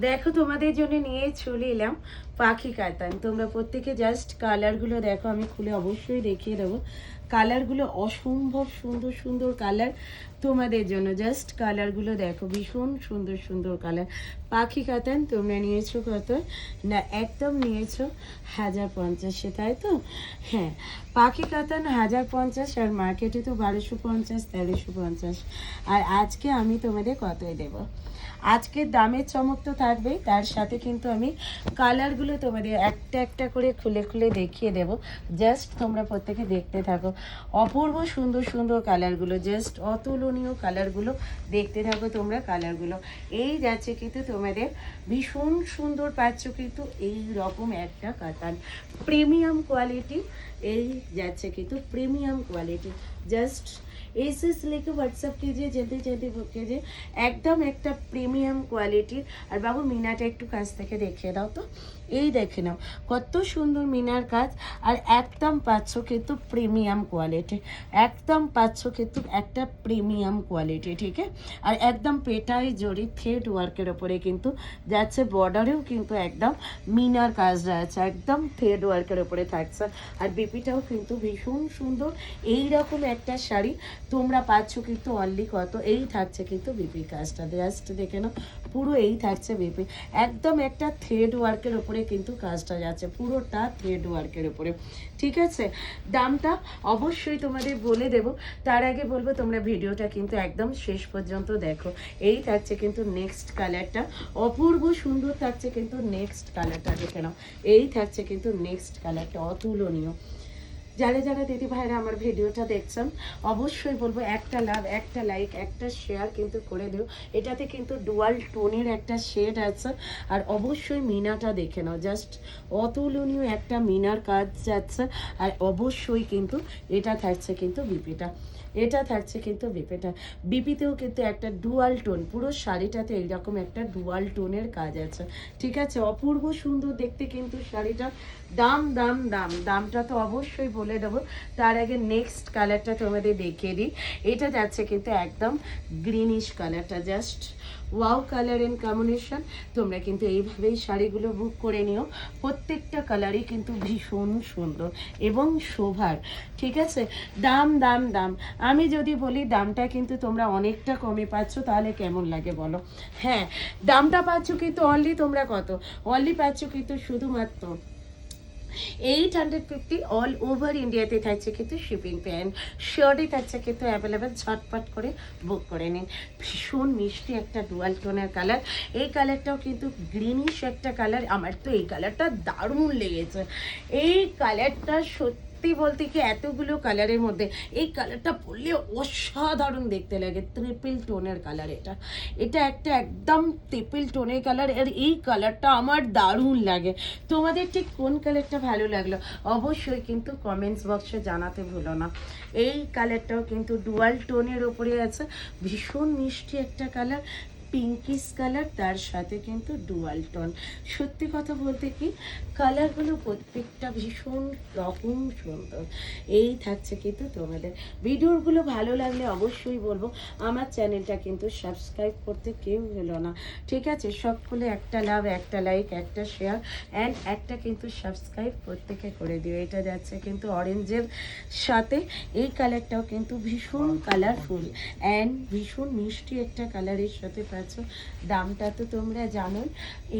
দেখো তোমাদের জন্য নিয়ে চলে এলাম পাখি কাতান। তোমরা প্রত্যেকে জাস্ট কালারগুলো দেখো, আমি খুলে অবশ্যই দেখিয়ে দেবো। কালারগুলো অসম্ভব সুন্দর সুন্দর কালার তোমাদের জন্য। জাস্ট কালারগুলো দেখো, ভীষণ সুন্দর সুন্দর কালার। পাখি কাতান তোমরা নিয়েছো কত না? একদম নিয়েছো 1050, তাই তো? হ্যাঁ, পাখি কাতান 1050, আর মার্কেটে তো 1250 1350। আর আজকে আমি তোমাদের কতই দেবো? আজকে দামের চমক তো থাকবেই, তার সাথে কিন্তু আমি কালারগুলো তোমাদের একটা একটা করে খুলে খুলে দেখিয়ে দেব। জাস্ট তোমরা প্রত্যেকে দেখতে থাকো। অপূর্ব সুন্দর সুন্দর কালারগুলো, জাস্ট অতুলনীয় কালারগুলো দেখতে থাকো তোমরা। কালারগুলো এই যাচ্ছে কিন্তু তোমাদের ভীষণ সুন্দর পাচ্ছ কিন্তু এই রকম একটা কাতান, প্রিমিয়াম কোয়ালিটি। এই যাচ্ছে কিন্তু প্রিমিয়াম কোয়ালিটি। জাস্ট এসএস লিখে হোয়াটসঅ্যাপ कीजिए, जल्दी जल्दी बुक कीजिए। একদম একটা প্রিমিয়াম কোয়ালিটির। আর বাবু মিনাটা একটু কাছ থেকে দেখিয়ে দাও তো। এই দেখে নাও কত সুন্দর মিনার কাজ। আর একদম পাচ্ছ কিন্তু প্রিমিয়াম কোয়ালিটি, একদম পাচ্ছ কিন্তু একটা প্রিমিয়াম কোয়ালিটি, ঠিক আছে? আর একদম পেটাই জড়ি থ্রেড ওয়ার্কের ওপরে কিন্তু যাচ্ছে, বর্ডারেও কিন্তু একদম মিনার কাজ রয়েছে, একদম থ্রেড ওয়ার্কের ওপরে থাকছে। আর বিপিটাও কিন্তু ভীষণ সুন্দর। এই রকম একটা শাড়ি তোমরা পাচ্ছ কিন্তু অনলি কত? এই থাকছে কিন্তু বিপি কাজটা, জাস্ট দেখে নাও। পুরো এই থাকছে বিপি, একদম একটা থ্রেড ওয়ার্কের ওপরে কিন্তু কাজটা যাচ্ছে, পুরোটা থ্রেড ওয়ার্কের ওপরে, ঠিক আছে? দামটা অবশ্যই তোমাদের বলে দেব, তার আগে বলবো তোমরা ভিডিওটা কিন্তু একদম শেষ পর্যন্ত দেখো। এই থাকছে কিন্তু নেক্সট কালারটা, অপূর্ব সুন্দর থাকছে কিন্তু নেক্সট কালারটা, দেখে নাও। এই থাকছে কিন্তু নেক্সট কালারটা, অতুলনীয়। যারা যারা দিদি ভাইরা আমার ভিডিওটা দেখছেন, অবশ্যই বলবো একটা লাভ, একটা লাইক, একটা শেয়ার কিন্তু করে দিও। এটাতে কিন্তু ডুয়াল টোনের একটা শেড আছে। আর অবশ্যই মিনাটা দেখে নাও, জাস্ট অতুলনীয় একটা মিনার কাজ যাচ্ছে। আর অবশ্যই কিন্তু এটা থাকছে কিন্তু বিপিটা, এটা থাকছে কিন্তু বিপিটা। বিপিতেও কিন্তু একটা ডুয়াল টোন, পুরো শাড়িটাতে এইরকম একটা ডুয়াল টোনের কাজ আছে, ঠিক আছে? অপূর্ব সুন্দর দেখতে কিন্তু শাড়িটা। দাম দাম দাম, দামটা তো অবশ্যই বলে দেবো, তার আগে নেক্সট কালারটা তোমাদের দেখিয়ে দিই। এটা যাচ্ছে কিন্তু একদম গ্রিনিশ কালারটা, just wow colour and combination. তোমরা কিন্তু এইভাবেই শাড়িগুলো বুক করে নিও। প্রত্যেকটা কালারই কিন্তু ভীষণ সুন্দর এবং শোভার, ঠিক আছে? দাম দাম দাম, আমি যদি বলি দামটা কিন্তু তোমরা অনেকটা কমে পাচ্ছ, তাহলে কেমন লাগে বলো? হ্যাঁ, দামটা পাচ্ছ কিন্তু অনলি তোমরা কত? অনলি পাচ্ছ কিন্তু শুধুমাত্র 850 অল ওভার ইন্ডিয়াতে থাকছে কিন্তু শিপিং প্যান। শিওরই থাকছে কিন্তু অ্যাভেলেবেল, ঝটপট করে বুক করে নিন। ভীষণ মিষ্টি একটা ডুয়াল টোনের কালার। এই কালারটাও কিন্তু গ্রিনিশ একটা কালার। আমার তো এই কালারটা দারুণ লেগেছে। এই কালারটা সত্যি বলতে কি, এতগুলো কালারের মধ্যে এই কালারটা পরলে অসাধারণ দেখতে লাগে। ট্রিপল টোনের কালার এটা, এটা একটা একদম ট্রিপল টোনের কালার। আর এই কালারটা আমার দারুণ লাগে। তোমাদের ঠিক কোন কালারটা ভালো লাগলো অবশ্যই কিন্তু কমেন্টস বক্সে জানাতে ভুলো না। এই কালারটাও কিন্তু ডুয়াল টোনের ওপরে আছে, ভীষণ মিষ্টি একটা কালার, পিঙ্কিশ কালার, তার সাথে কিন্তু ডুয়াল টোন। সত্যি কথা বলতে কি, কালারগুলো প্রত্যেকটা ভীষণ রকম সুন্দর। এই থাকছে কিন্তু তোমাদের। ভিডিওগুলো ভালো লাগলে অবশ্যই বলবো আমার চ্যানেলটা কিন্তু সাবস্ক্রাইব করতে কেউ হলো না, ঠিক আছে? সকলে একটা লাভ, একটা লাইক, একটা শেয়ার অ্যান্ড একটা কিন্তু সাবস্ক্রাইব প্রত্যেকে করে দিও। এটা যাচ্ছে কিন্তু অরেঞ্জের সাথে। এই কালারটাও কিন্তু ভীষণ কালারফুল অ্যান্ড ভীষণ মিষ্টি একটা কালারের সাথে পাচ্ছ। দামটা তো তোমরা জানো,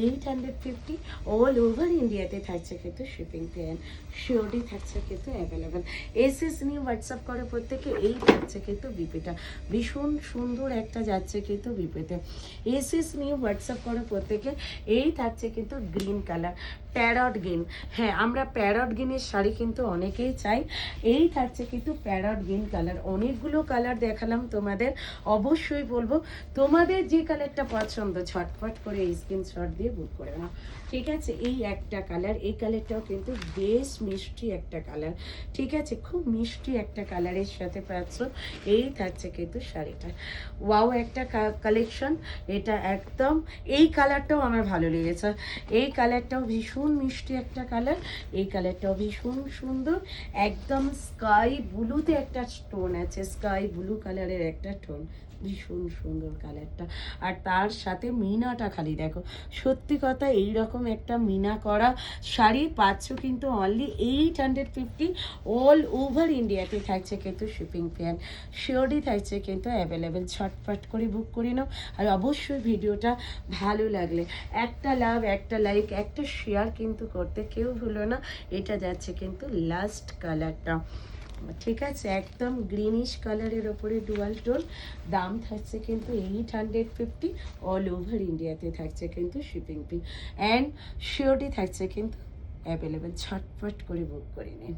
850 অল ওভার ইন্ডিয়াতে থাকছে কিন্তু শিপিং প্যান। শিওরই থাকছে কিন্তু অ্যাভেলেবেল। এসএস নিয়ে হোয়াটসঅ্যাপ করে প্রত্যেকে। এই থাকছে কিন্তু বিপিটা, ভীষণ সুন্দর একটা যাচ্ছে কিন্তু বিপিতে। এসএস নিয়ে হোয়াটসঅ্যাপ করে প্রত্যেকে। এই থাকছে কিন্তু গ্রিন কালার, প্যারট গ্রিন। হ্যাঁ, আমরা প্যারট গ্রিনের শাড়ি কিন্তু অনেকেই চাই। এই থাকছে কিন্তু প্যারট গ্রিন কালার। অনেকগুলো কালার দেখালাম তোমাদের, অবশ্যই বলবো তোমাদের যে কালারটা পছন্দ ঝটপট করে এই স্ক্রিনশট দিয়ে বুক করে নাও, ঠিক আছে? এই একটা কালার, এই কালারটাও কিন্তু বেশ মিষ্টি একটা কালার, ঠিক আছে? খুব মিষ্টি একটা কালারের সাথে পাচ্ছ। এই থাকছে কিন্তু শাড়িটা, ওয়াও একটা কালেকশন এটা একদম। এই কালারটাও আমার ভালো লেগেছে, এই কালারটাও ভীষণ মিষ্টি একটা কালার। এই কালারটাও ভীষণ সুন্দর, একদম স্কাই ব্লুতে একটা স্টোন আছে, স্কাই ব্লু কালারের একটা টোন, ভীষণ সুন্দর কালারটা। আর তার সাথে মিনাটা খালি দেখো, সত্যি কথা এইরকম একটা মিনা করা শাড়ি পাচ্ছ কিন্তু অনলি 850, অল ওভার ইন্ডিয়াতে থাকছে কিন্তু শিপিং ফি শিওরই থাকছে কিন্তু অ্যাভেলেবেল। ঝটপট করে বুক করে নাও। আর অবশ্যই ভিডিওটা ভালো লাগলে একটা লাভ, একটা লাইক, একটা শেয়ার কিন্তু করতে কেউ ভুলো না। এটা যাচ্ছে কিন্তু লাস্ট কালারটা, ঠিক আছে, একদম গ্রিনিশ কালারের ওপরে ডুয়াল টোন। দাম থাকছে কিন্তু 850, অল ওভার ইন্ডিয়াতে থাকছে কিন্তু শিপিং ফি অ্যান্ড শিওরটি থাকছে কিন্তু অ্যাভেলেবেল। ঝটপট করে বুক করে নিন।